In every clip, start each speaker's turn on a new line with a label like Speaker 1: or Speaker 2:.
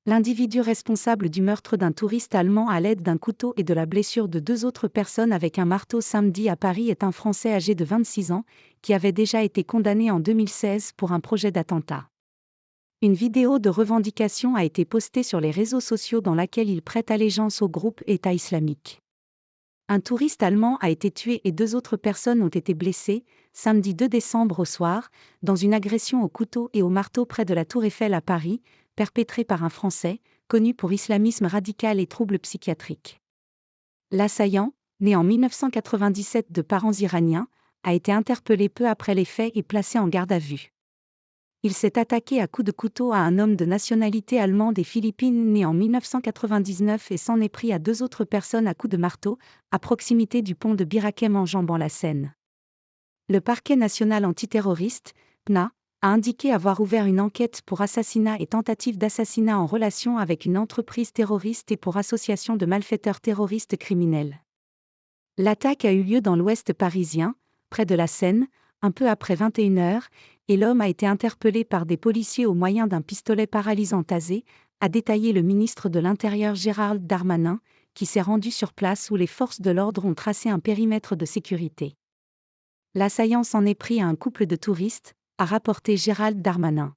Speaker 1: L'individu responsable du meurtre d'un touriste allemand à l'aide d'un couteau et de la blessure de 2 autres personnes avec un marteau samedi à Paris est un Français âgé de 26 ans, qui avait déjà été condamné en 2016 pour un projet d'attentat. Une vidéo de revendication a été postée sur les réseaux sociaux dans laquelle il prête allégeance au groupe État islamique. Un touriste allemand a été tué et 2 autres personnes ont été blessées, samedi 2 décembre au soir, dans une agression au couteau et au marteau près de la Tour Eiffel à Paris, perpétrée par un Français, connu pour islamisme radical et troubles psychiatriques. L'assaillant, né en 1997 de parents iraniens, a été interpellé peu après les faits et placé en garde à vue. Il s'est attaqué à coups de couteau à un homme de nationalité allemande et philippine né en 1999 et s'en est pris à 2 autres personnes à coups de marteau, à proximité du pont de Bir Hakeim enjambant la Seine. Le parquet national antiterroriste, PNA, a indiqué avoir ouvert une enquête pour assassinat et tentative d'assassinat en relation avec une entreprise terroriste et pour association de malfaiteurs terroristes criminels. L'attaque a eu lieu dans l'ouest parisien, près de la Seine, un peu après 21h, et l'homme a été interpellé par des policiers au moyen d'un pistolet paralysant tasé, a détaillé le ministre de l'Intérieur Gérald Darmanin, qui s'est rendu sur place où les forces de l'ordre ont tracé un périmètre de sécurité. L'assaillant s'en est pris à un couple de touristes, a rapporté Gérald Darmanin.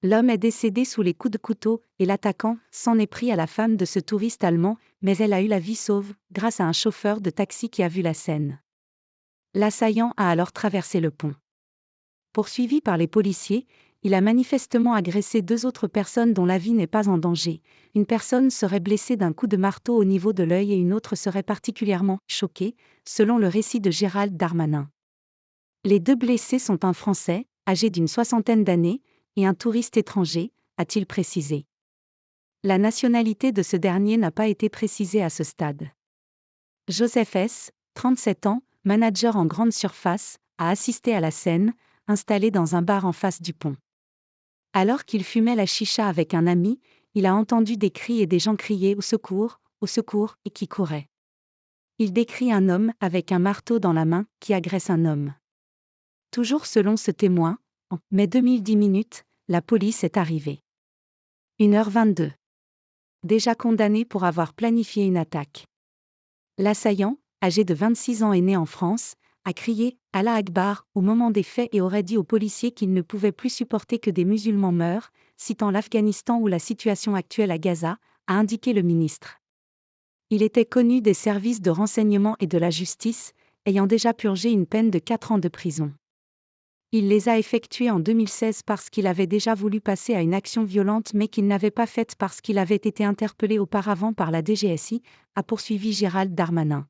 Speaker 1: L'homme est décédé sous les coups de couteau et l'attaquant s'en est pris à la femme de ce touriste allemand, mais elle a eu la vie sauve grâce à un chauffeur de taxi qui a vu la scène. L'assaillant a alors traversé le pont. Poursuivi par les policiers, il a manifestement agressé 2 autres personnes dont la vie n'est pas en danger. Une personne serait blessée d'un coup de marteau au niveau de l'œil et une autre serait particulièrement choquée, selon le récit de Gérald Darmanin. Les 2 blessés sont un Français, âgé d'une 60aine d'années, et un touriste étranger, a-t-il précisé. La nationalité de ce dernier n'a pas été précisée à ce stade. Joseph S., 37 ans, manager en grande surface, a assisté à la scène, installé dans un bar en face du pont. Alors qu'il fumait la chicha avec un ami, il a entendu des cris et des gens crier au secours, et qui couraient. Il décrit un homme avec un marteau dans la main qui agresse un homme. Toujours selon ce témoin, en mai 2010, la police est arrivée. 1h22. Déjà condamné pour avoir planifié une attaque. L'assaillant, âgé de 26 ans et né en France, a crié « Allah Akbar » au moment des faits et aurait dit aux policiers qu'il ne pouvait plus supporter que des musulmans meurent, citant l'Afghanistan ou la situation actuelle à Gaza, a indiqué le ministre. Il était connu des services de renseignement et de la justice, ayant déjà purgé une peine de 4 ans de prison. Il les a effectués en 2016 parce qu'il avait déjà voulu passer à une action violente mais qu'il n'avait pas faite parce qu'il avait été interpellé auparavant par la DGSI, a poursuivi Gérald Darmanin.